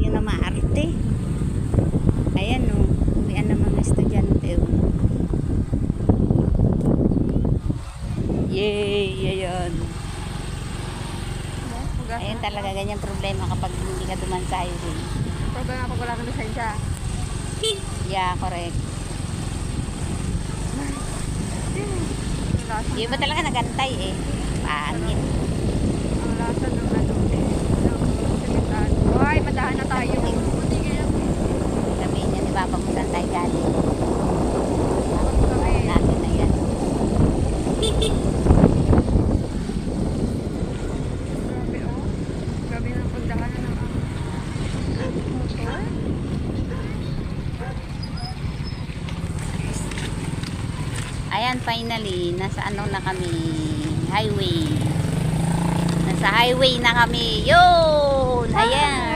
nyo na maarte. Ayan o, uwian ng mga estudyante o. Yay! Ayan. Ayan talaga, ganyan problema kapag hindi ka dumansayo din. Problema pag wala kang lisensya. Yeah, correct. Yung iba talaga nagantay eh. Pangit. Ang lasa ng ano. Ng simitan. Hoy, madahan na tayo. Sabihin niya ni Papa kung saan tayo galing. Kami. Natin na yan. Grabe oh. Grabe ng pagdahanan ng motor. Ayan, finally, nasa ano na kami, highway. Nasa highway na kami. Yun! Ayan!